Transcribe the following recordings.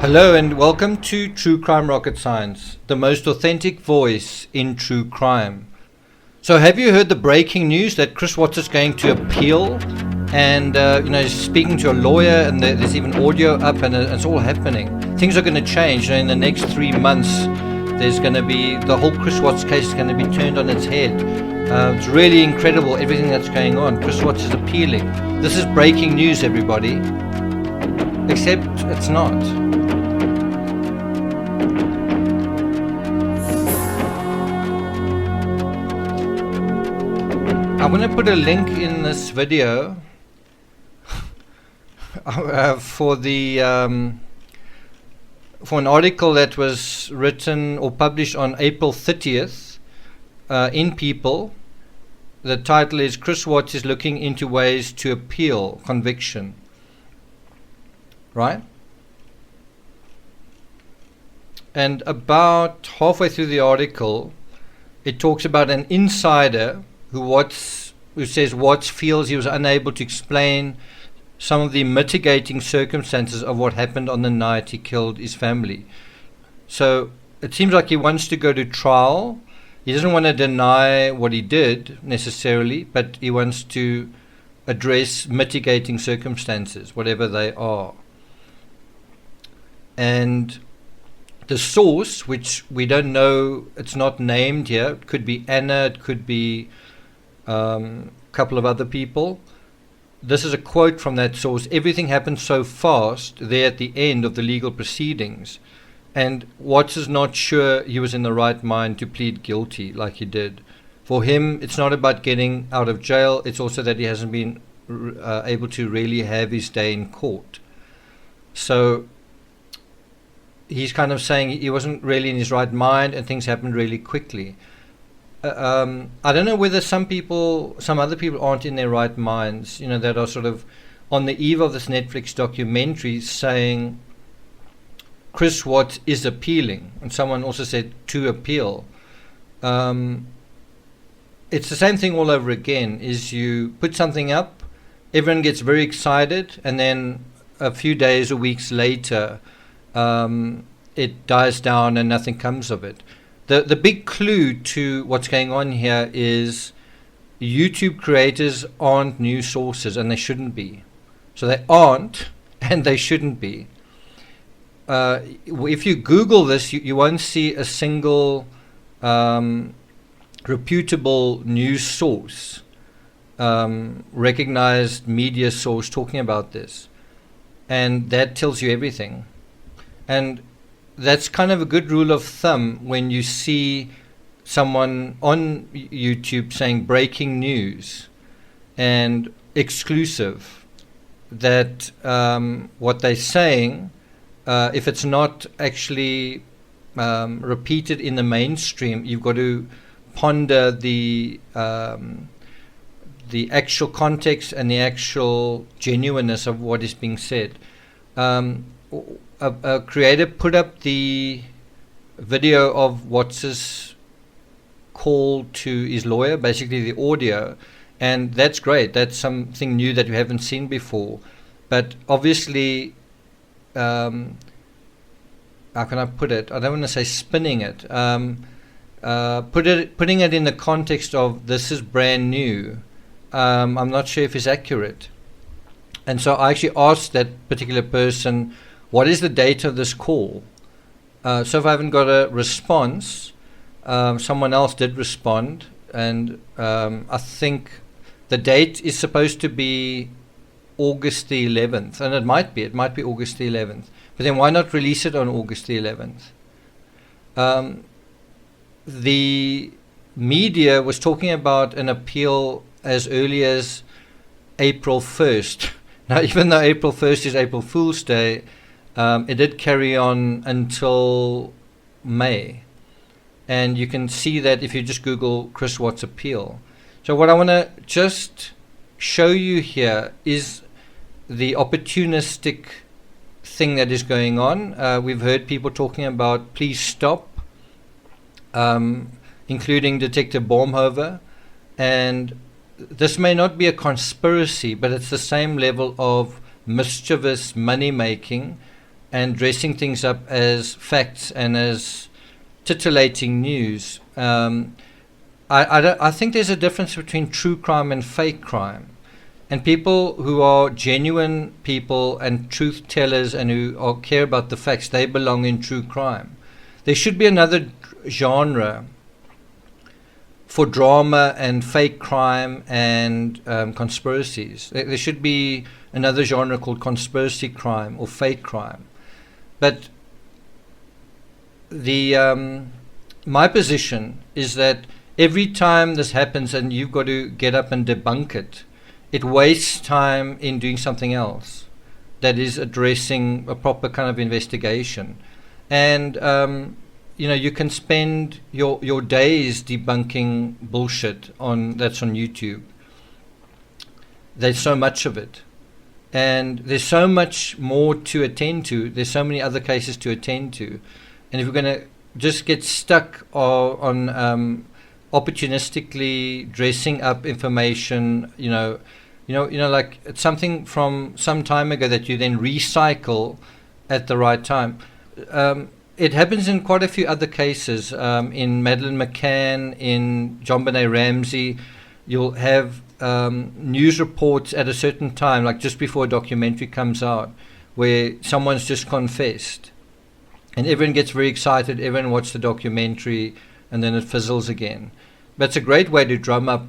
Hello and welcome to True Crime Rocket Science, the most authentic voice in true crime. So have you heard the breaking news that Chris Watts is going to appeal and he's speaking to a lawyer, and there's even audio up, and it's all happening. Things are going to change. In the next 3 months there's going to be, the whole Chris Watts case is going to be turned on its head. It's really incredible everything that's going on. Chris Watts is appealing. This is breaking news, everybody. Except it's not. I'm going to put a link in this video for an article that was written or published on April 30th in People. The title is Chris Watts is looking into ways to appeal conviction. Right? And about halfway through the article, it talks about an insider who says Watts feels he was unable to explain some of the mitigating circumstances of what happened on the night he killed his family. So it seems like he wants to go to trial. He doesn't want to deny what he did necessarily, but he wants to address mitigating circumstances, whatever they are. And the source, which we don't know, it's not named here. It could be Anna, it could be a couple of other people. This is a quote from that source. Everything happened so fast there at the end of the legal proceedings, and Watts is not sure he was in the right mind to plead guilty like he did. For him, it's not about getting out of jail, it's also that he hasn't been able to really have his day in court. So he's kind of saying he wasn't really in his right mind and things happened really quickly. I don't know whether some other people aren't in their right minds, that are sort of on the eve of this Netflix documentary saying Chris Watts is appealing, and someone also said to appeal. It's the same thing all over again. Is you put something up, everyone gets very excited, and then a few days or weeks later it dies down and nothing comes of it. The big clue to what's going on here is YouTube creators aren't news sources, and they shouldn't be. So they aren't, and they shouldn't be. If you Google this, you won't see a single reputable news source, recognized media source talking about this. And that tells you everything. And that's kind of a good rule of thumb when you see someone on YouTube saying breaking news and exclusive, that what they're saying, if it's not actually repeated in the mainstream, you've got to ponder the actual context and the actual genuineness of what is being said. A creator put up the video of Watts's call to his lawyer, basically the audio, and that's great. That's something new that we haven't seen before. But obviously, how can I put it? I don't want to say spinning it. Putting it in the context of this is brand new. I'm not sure if it's accurate. And so I actually asked that particular person, what is the date of this call? So if I haven't got a response, someone else did respond, and I think the date is supposed to be August the 11th, and it might be August the 11th. But then why not release it on August the 11th? The media was talking about an appeal as early as April 1st. Now, even though April 1st is April Fool's Day, it did carry on until May. And you can see that if you just Google Chris Watts appeal. So what I want to just show you here is the opportunistic thing that is going on. We've heard people talking about please stop, including Detective Baumhover. And this may not be a conspiracy, but it's the same level of mischievous money making and dressing things up as facts and as titillating news. I think there's a difference between true crime and fake crime. And people who are genuine people and truth tellers and who care about the facts, they belong in true crime. There should be another genre for drama and fake crime and conspiracies. There should be another genre called conspiracy crime or fake crime. But my position is that every time this happens and you've got to get up and debunk it, it wastes time in doing something else that is addressing a proper kind of investigation. And, you can spend your days debunking bullshit that's on YouTube. There's so much of it. And there's so much more to attend to. There's so many other cases to attend to. And if we're going to just get stuck on opportunistically dressing up information, like it's something from some time ago that you then recycle at the right time. It happens in quite a few other cases. In Madeleine McCann, in John Benet Ramsey, you'll have news reports at a certain time, like just before a documentary comes out, where someone's just confessed. And everyone gets very excited, everyone watches the documentary, and then it fizzles again. But it's a great way to drum up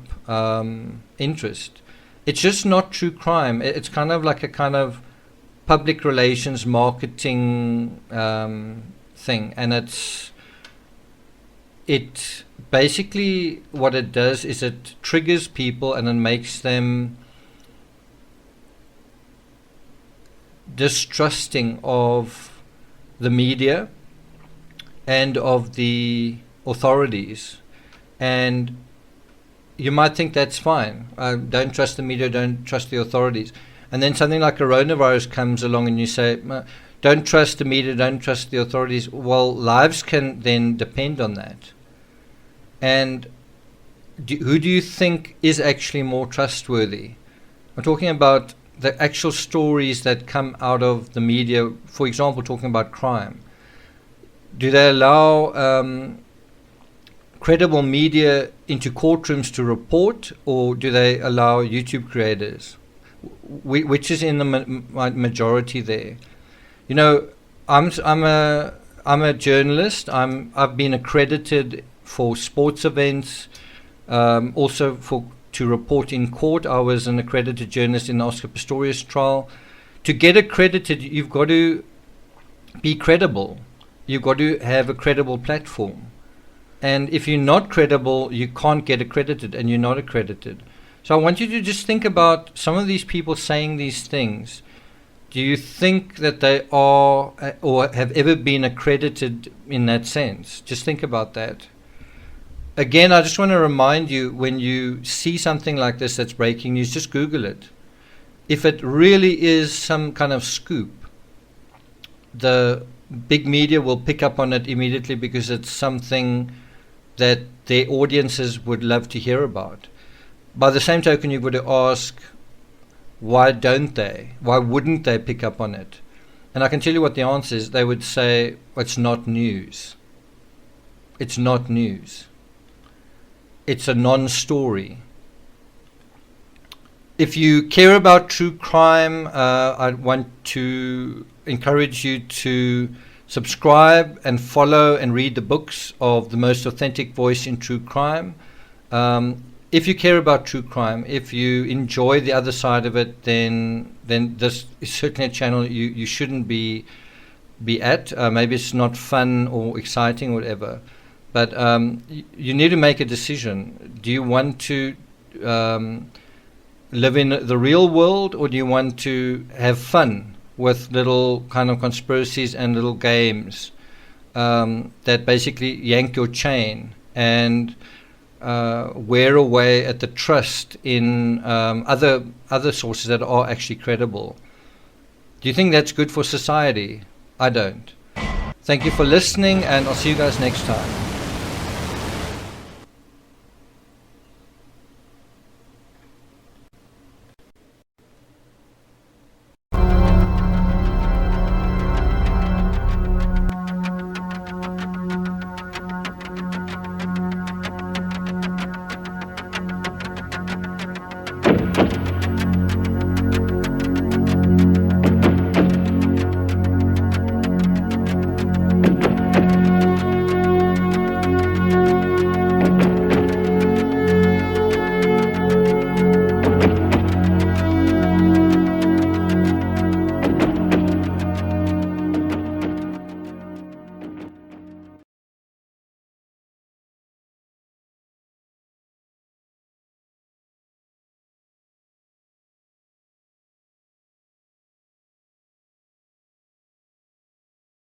interest. It's just not true crime. It's kind of like a kind of public relations marketing thing. And it basically, what it does is it triggers people and it makes them distrusting of the media and of the authorities. And you might think that's fine. Don't trust the media, don't trust the authorities. And then something like coronavirus comes along and you say, don't trust the media, don't trust the authorities. Well, lives can then depend on that. And who do you think is actually more trustworthy? I'm talking about the actual stories that come out of the media, for example, talking about crime. Do they allow credible media into courtrooms to report, or do they allow YouTube creators? Which is in the majority there? I'm a journalist. I've been accredited for sports events, also to report in court. I was an accredited journalist in the Oscar Pistorius trial. To get accredited, you've got to be credible. You've got to have a credible platform. And if you're not credible, you can't get accredited, and you're not accredited. So I want you to just think about some of these people saying these things. Do you think that they are or have ever been accredited in that sense? Just think about that. Again, I just want to remind you, when you see something like this that's breaking news, just Google it. If it really is some kind of scoop, the big media will pick up on it immediately because it's something that their audiences would love to hear about. By the same token, you've got to ask, why don't they? Why wouldn't they pick up on it? And I can tell you what the answer is. They would say, it's not news. It's not news. It's a non-story. If you care about true crime, I want to encourage you to subscribe and follow and read the books of the most authentic voice in true crime. If you care about true crime, if you enjoy the other side of it, then this is certainly a channel you shouldn't be at. Maybe it's not fun or exciting or whatever. But you need to make a decision. Do you want to live in the real world, or do you want to have fun with little kind of conspiracies and little games that basically yank your chain and wear away at the trust in other sources that are actually credible? Do you think that's good for society? I don't. Thank you for listening, and I'll see you guys next time.